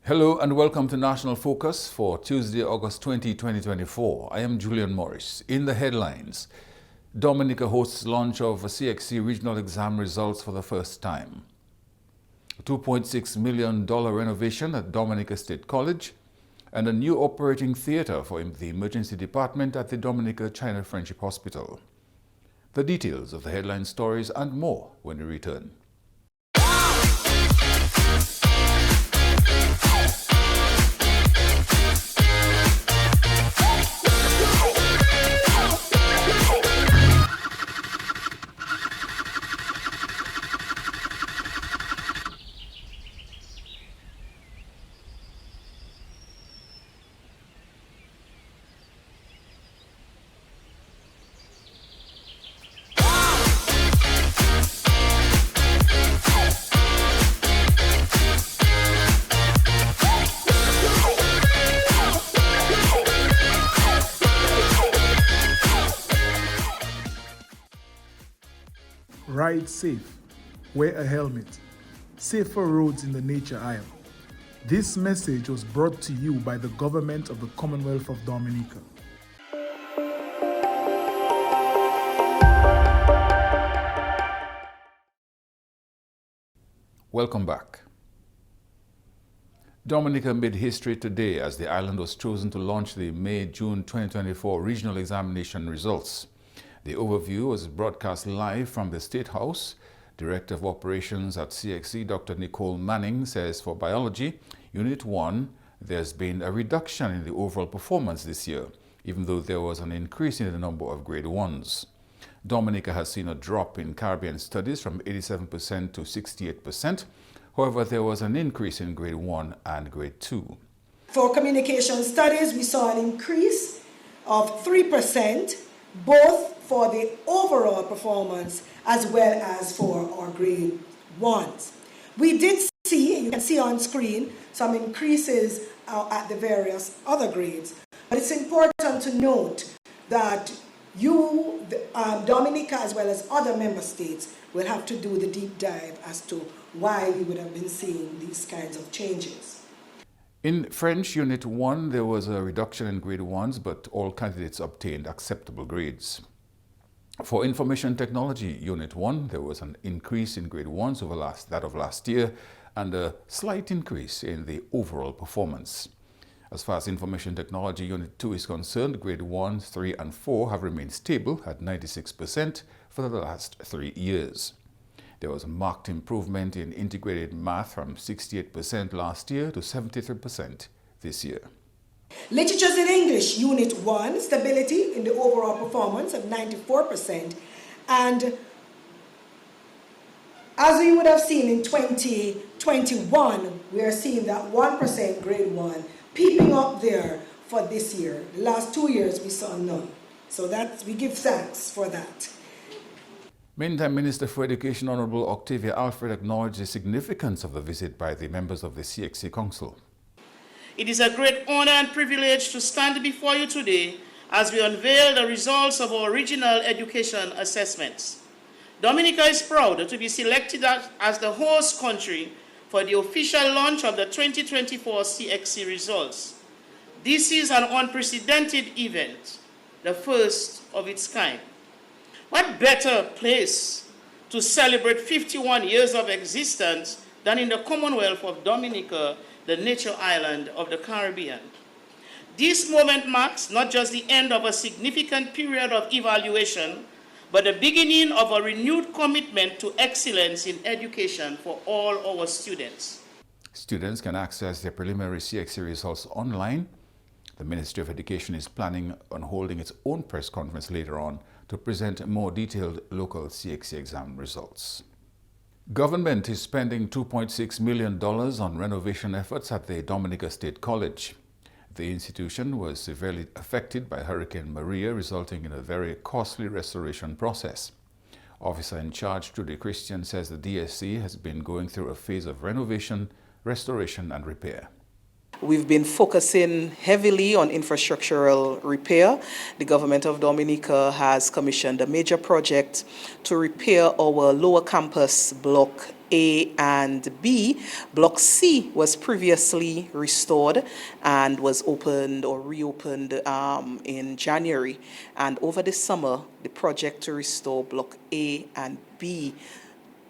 Hello and welcome to National Focus for Tuesday, August 20, 2024. I am Julian Morris. In the headlines, Dominica hosts launch of CXC regional exam results for the first time. A $2.6 million renovation at Dominica State College and a new operating theatre for the emergency department at the Dominica China Friendship Hospital. The details of the headline stories and more when we return. Ride safe, wear a helmet, safer roads in the Nature Isle. This message was brought to you by the Government of the Commonwealth of Dominica. Welcome back. Dominica made history today as the island was chosen to launch the May-June 2024 regional examination results. The overview was broadcast live from the State House. Director of Operations at CXC, Dr. Nicole Manning, says for Biology, Unit 1, there's been a reduction in the overall performance this year, even though there was an increase in the number of Grade 1s. Dominica has seen a drop in Caribbean Studies from 87% to 68%. However, there was an increase in Grade 1 and Grade 2. For Communication Studies, we saw an increase of 3%, both for the overall performance as well as for our Grade 1s. We did see, you can see on screen, some increases at the various other grades. But it's important to note that Dominica as well as other member states will have to do the deep dive as to why we would have been seeing these kinds of changes. In French Unit 1, there was a reduction in Grade 1s, but all candidates obtained acceptable grades. For Information Technology Unit 1, there was an increase in Grade 1s over that of last year and a slight increase in the overall performance. As far as Information Technology Unit 2 is concerned, Grade 1, 3 and 4 have remained stable at 96% for the last 3 years. There was a marked improvement in Integrated Math from 68% last year to 73% this year. Literatures in English, Unit 1, stability in the overall performance at 94%. And as we would have seen in 2021, we are seeing that 1% Grade 1 peeping up there for this year. The last 2 years we saw none. So we give thanks for that. Meantime, Minister for Education Honorable Octavia Alfred acknowledged the significance of the visit by the members of the CXC Council. It is a great honor and privilege to stand before you today as we unveil the results of our regional education assessments. Dominica is proud to be selected as the host country for the official launch of the 2024 CXC results. This is an unprecedented event, the first of its kind. What better place to celebrate 51 years of existence than in the Commonwealth of Dominica, the nature island of the Caribbean. This moment marks not just the end of a significant period of evaluation, but the beginning of a renewed commitment to excellence in education for all our students. Students can access their preliminary CXC results online. The Ministry of Education is planning on holding its own press conference later on to present more detailed local CXC exam results. Government is spending $2.6 million on renovation efforts at the Dominica State College. The institution was severely affected by Hurricane Maria, resulting in a very costly restoration process. Officer in charge Trudy Christian says the DSC has been going through a phase of renovation, restoration and repair. We've been focusing heavily on infrastructural repair. The government of Dominica has commissioned a major project to repair our lower campus block A and B. Block C was previously restored and was opened or reopened in January. And over the summer, the project to restore block A and B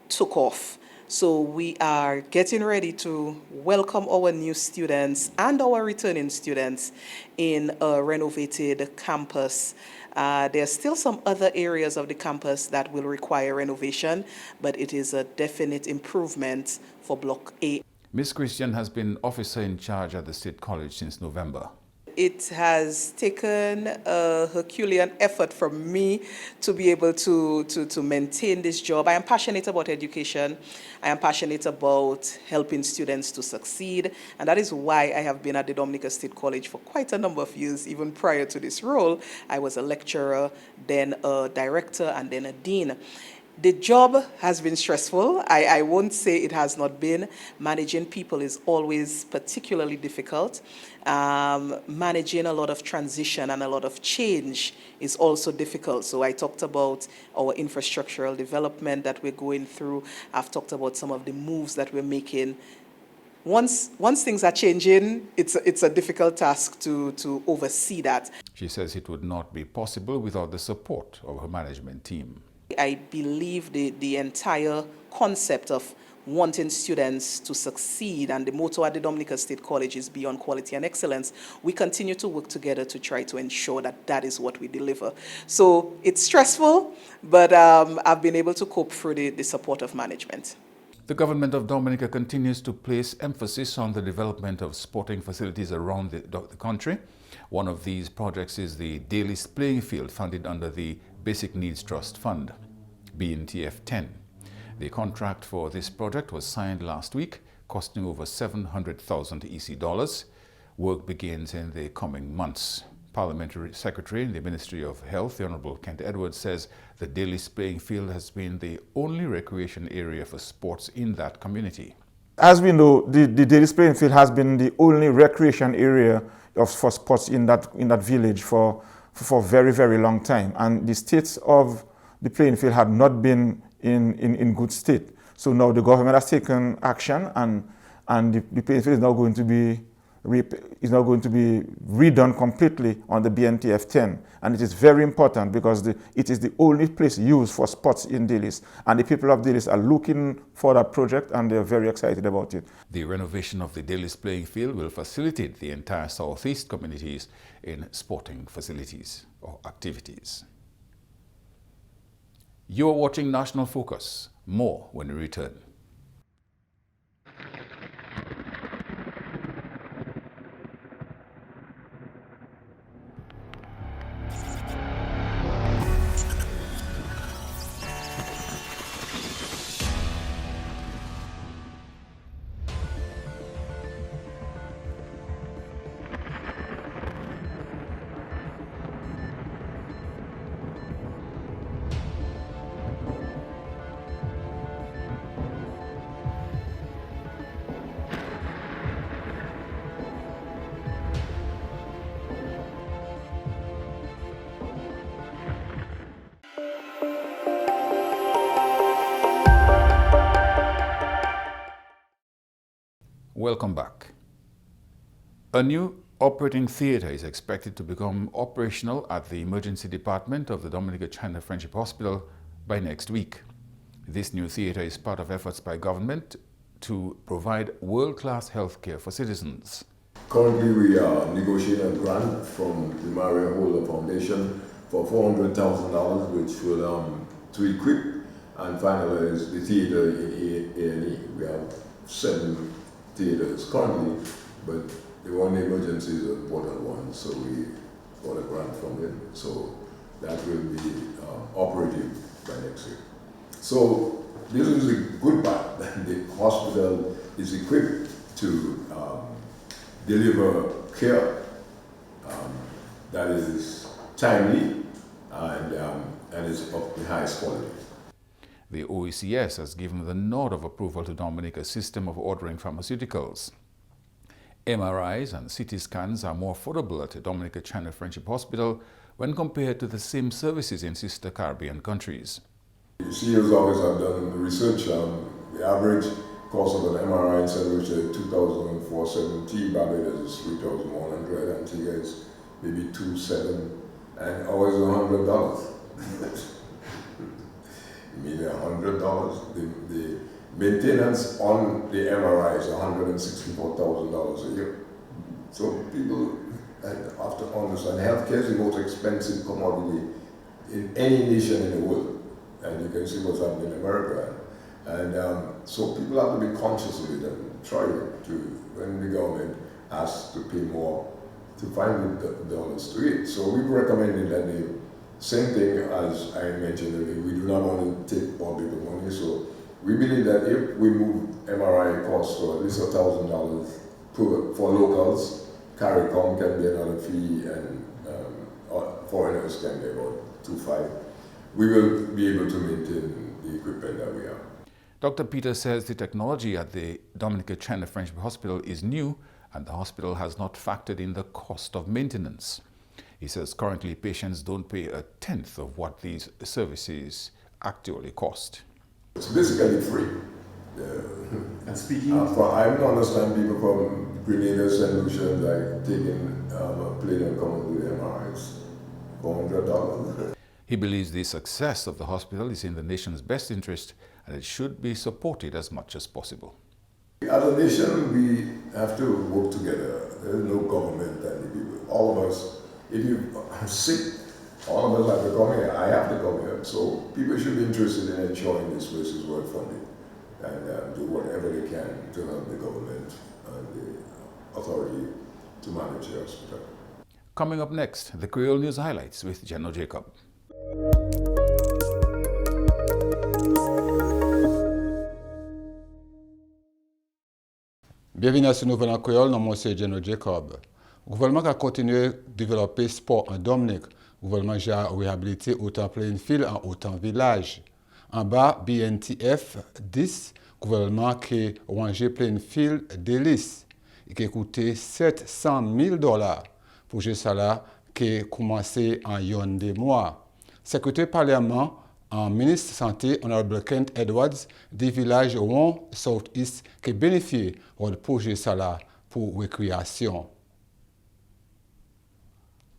took off. So we are getting ready to welcome our new students and our returning students in a renovated campus. There are still some other areas of the campus that will require renovation, but it is a definite improvement for Block A. Ms. Christian has been officer in charge at the State College since November. It has taken a Herculean effort from me to be able to maintain this job. I am passionate about education. I am passionate about helping students to succeed. And that is why I have been at the Dominica State College for quite a number of years. Even prior to this role, I was a lecturer, then a director, and then a dean. The job has been stressful. I won't say it has not been. Managing people is always particularly difficult. Managing a lot of transition and a lot of change is also difficult. So I talked about our infrastructural development that we're going through. I've talked about some of the moves that we're making. Once things are changing, it's a difficult task to oversee that. She says it would not be possible without the support of her management team. I believe the entire concept of wanting students to succeed, and the motto at the Dominica State College is beyond quality and excellence. We continue to work together to try to ensure that that is what we deliver. So it's stressful, but I've been able to cope through the support of management. The government of Dominica continues to place emphasis on the development of sporting facilities around the country. One of these projects is the Daily Playing Field funded under the Basic Needs Trust Fund, BNTF 10. The contract for this project was signed last week, costing over 700,000 EC dollars. Work begins in the coming months. Parliamentary Secretary in the Ministry of Health, the Honorable Kent Edwards, says the Daily Playing Field has been the only recreation area for sports in that community. As we know, the Daily Playing Field has been the only recreation area for sports in that village for a very, very long time. And the state of the playing field had not been in good state. So now the government has taken action, and the playing field is now going to be redone completely on the BNTF 10. And it is very important because it is the only place used for sports in Dalis. And the people of Dalis are looking for that project, and they're very excited about it. The renovation of the Dalis Playing Field will facilitate the entire Southeast communities in sporting facilities or activities. You are watching National Focus. More when we return. Welcome back. A new operating theatre is expected to become operational at the emergency department of the Dominica China Friendship Hospital by next week. This new theatre is part of efforts by government to provide world-class health care for citizens. Currently, we are negotiating a grant from the Maria Holder Foundation for $400,000, which will to equip and finalize the theatre in A&E. We have 7 theatres currently, but the one emergency is an important one, so we got a grant from it. So that will be operative by next week. So this is a good part. The hospital is equipped to deliver care that is timely and is of the highest quality. The OECS has given the nod of approval to Dominica's system of ordering pharmaceuticals. MRIs and CT scans are more affordable at the Dominica Channel Friendship Hospital when compared to the same services in sister Caribbean countries. CEO's office have done research. The average cost of an MRI in St. Lucia is $2,470, Barbados is $3,100, Antigua is maybe $2,700, and ours is $100. You mean $100? The maintenance on the MRI is $164,000 a year. So people have to understand healthcare is the most expensive commodity in any nation in the world. And you can see what's happening in America. And so people have to be conscious of it and try to, when the government asks to pay more, to find the dollars to it. So we've recommended that the same thing as I mentioned earlier, we do not want to take all people's money. So we believe that if we move MRI costs to at least $1,000 for locals, CARICOM can be another fee, and foreigners can be about $2,500. We will be able to maintain the equipment that we have. Dr. Peter says the technology at the Dominica Channel Friendship Hospital is new and the hospital has not factored in the cost of maintenance. He says currently patients don't pay a tenth of what these services actually cost. It's basically free. And speaking I don't understand people from Grenada, St. Lucia, like taking a plane and coming to the MRIs for $100. He believes the success of the hospital is in the nation's best interest and it should be supported as much as possible. As a nation, we have to work together. There's no government and the people. All of us, if you are sick, all of us have to come here. I have to come here. So people should be interested in ensuring this place is well funded and do whatever they can to help the government and the authority to manage the hospital. Coming up next, the Creole News Highlights with Jenno Jacob. Bienvenue à ce nouvel en créole, nom c'est Jenno Jacob. Le gouvernement a continué à développer le sport en Dominique. Le gouvernement a réhabilité autant Plainfield en autant village. En bas, BNTF 10, le gouvernement qui a rangé Plainfield délice et qui a coûté $700,000 pour gérer ça là qui a commencé en yon des mois. Secrétaire parlement en ministre santé, Honorable Kent Edwards, des villages Ron Southeast qui bénéficient du projet Sala pour récréation.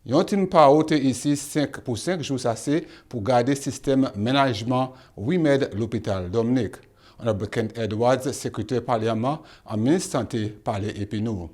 Yon team parote ici 5 pour 5 jours assez pour garder le système management WIMED l'hôpital Dominique. Honorable Kent Edwards, secrétaire parlement en ministre santé, parlait et nous.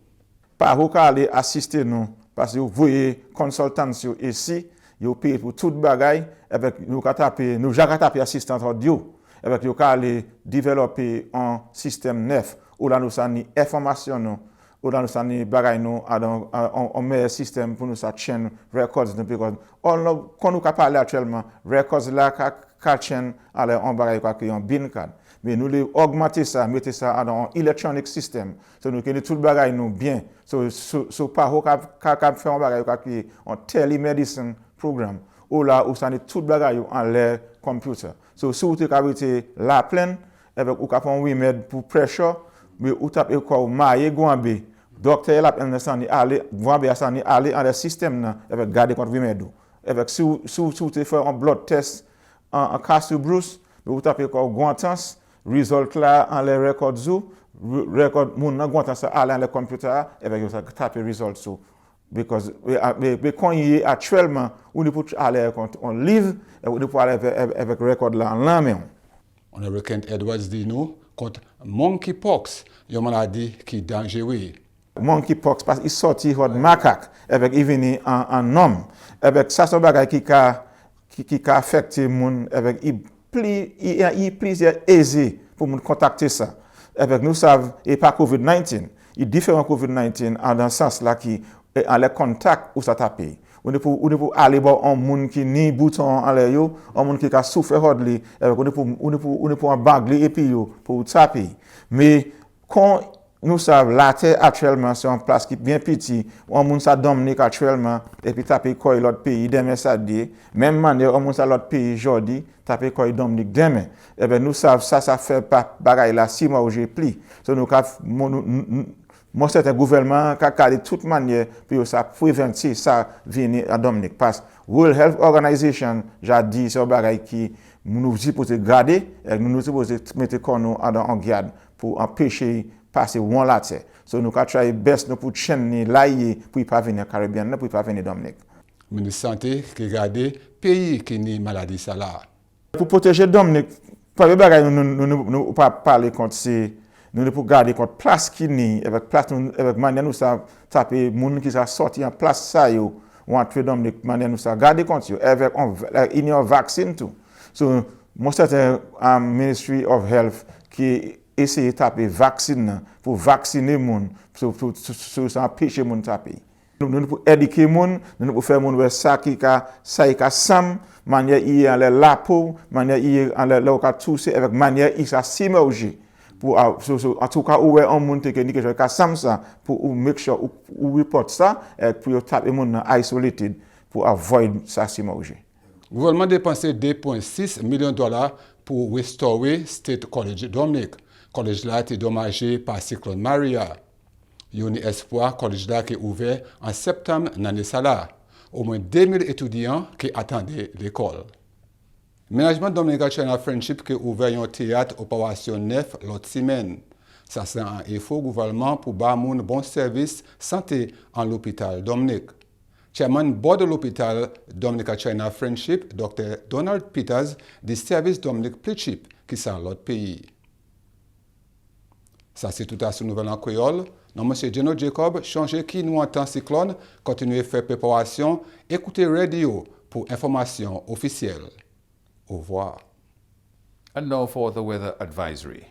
Par où aller assister nous parce que vous voyez consultants ici. Yo paye pour toute bagaille avec nous taper nous j'ai taper assistant audio avec yo aller développer un système neuf où là nous ça ni information nous où là nous ça ni bagaille nous on meilleur système pour nous ça chaîne records nous because on quand nous parler actuellement records là ka chaîne aller on bagaille quoi que un bin card mais nous les augmenter ça mettre ça dans electronic system so nous que toute bagaille nous bien so pas ka faire un bagaille quoi que en telemedicine programme où là où ça n'est tout bagaille en l'air computer so si vous avez la pleine avec ou capon WIMED pour pressure mais ou tape quoi maye gombe docteur là understand aller gombe ça ni aller en le système là avec garder contre WIMED avec si vous faire un blood test en Castle Bruce mais vous tape quoi gontance result là en les records record mon gontance aller en le computer avec vous taper result so because we quand il est actuellement on ne peut aller on livre et on peut aller avec record là en main. Honorable Kent Edwards dit nous contre monkeypox, une maladie qui est dangereuse. Monkeypox parce qu'il sorti de macaque avec il vient en homme avec ça son bagage qui affecter monde avec il plusieurs aisé pour nous contacter ça avec nous savent et pas COVID-19 il différent COVID-19 en dans sens là qui en les contacts où ça taper on ne peut aller voir un monde qui ni bouton en l'air yo un monde qui a souffert hardly on ne peut en bagler et puis yo pour taper mais quand nous savons la terre actuellement c'est une place qui est bien petit on monde ça Dominique actuellement et puis taper quoi l'autre pays demain ça dit même manière on monde ça l'autre pays aujourd'hui taper quoi Dominique demain et ben nous savons ça fait pas bagaille là 6 mois où j'ai pris so nous moi c'est un gouvernement qui a gardé toute manière pour ça prévenir ça venir à Dominique parce que World Health Organization j'ai dit c'est un bagage qui nous supposé garder et nous supposé mettre nous en garde pour empêcher passer one là terre. So nous avons try best nous pour chaîner lailler pour pas venir Caribbean pour pas venir Dominique. Ministre santé qui garde pays qui ni maladie ça là. Pour protéger Dominique, pas de bagage nous pas parler contre c'est nous pour garder contre place qui ni avec place avec manière nous ça taper monde qui ça sorti en place ça yo on entrer Dominique manière nous ça garder contre yo avec in your vaccine tout. So most of the Ministry of Health qui essayer taper vaccine pour vacciner monde pour ça empêcher monde taper. Nous pour éduquer monde, nous pour faire monde ça qui ka sam manière il en la peau, manière il en la ka toucher avec manière il ça s'immerger pour en tout cas où on monde technique que ka sam ça pour make sure ou report ça pour taper monde isolated pour avoid ça s'immerger. Le gouvernement dépensé 2,6 millions de dollars pour restaurer State College Dominique. Collège là a été dommagé par cyclone Maria. Il y a un espoir collège là qui est ouvert en septembre l'année là. Au moins 2000 étudiants qui attendaient l'école. Le management Dominica China Friendship qui a ouvert un théâtre opération 9 l'autre semaine. Ça c'est un effort gouvernement pour bâtir bon service santé en l'hôpital Dominique. Chairman board de l'hôpital Dominica China Friendship, Dr. Donald Peters, du service Dominique Plechip qui sont l'autre pays. Ça c'est tout à ce nouvel en créole. Non, M. Geno Jacob, changez qui nous entend cyclone, continuez à faire préparation, écoutez radio pour information officielle. Au revoir. And now for the weather advisory.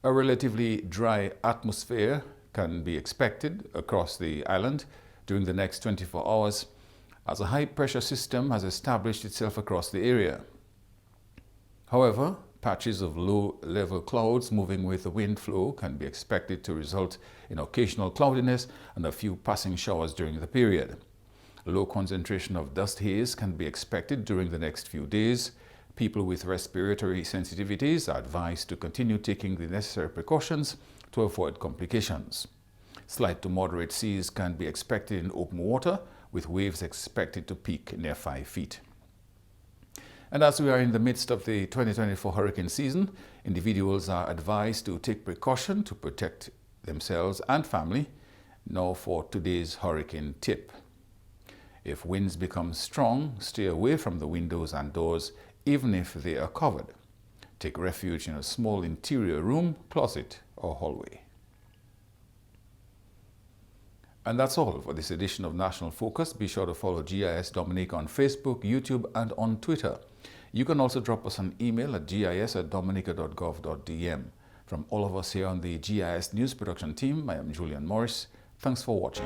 A relatively dry atmosphere can be expected across the island during the next 24 hours as a high-pressure system has established itself across the area. However, patches of low-level clouds moving with the wind flow can be expected to result in occasional cloudiness and a few passing showers during the period. A low concentration of dust haze can be expected during the next few days. People with respiratory sensitivities are advised to continue taking the necessary precautions to avoid complications. Slight to moderate seas can be expected in open water, with waves expected to peak near 5 feet. And as we are in the midst of the 2024 hurricane season, individuals are advised to take precaution to protect themselves and family. Now for today's hurricane tip. If winds become strong, stay away from the windows and doors, even if they are covered. Take refuge in a small interior room, closet, or hallway. And that's all for this edition of National Focus. Be sure to follow GIS Dominica on Facebook, YouTube, and on Twitter. You can also drop us an email at gis@dominica.gov.dm. From all of us here on the GIS News Production team, I am Julian Morris. Thanks for watching.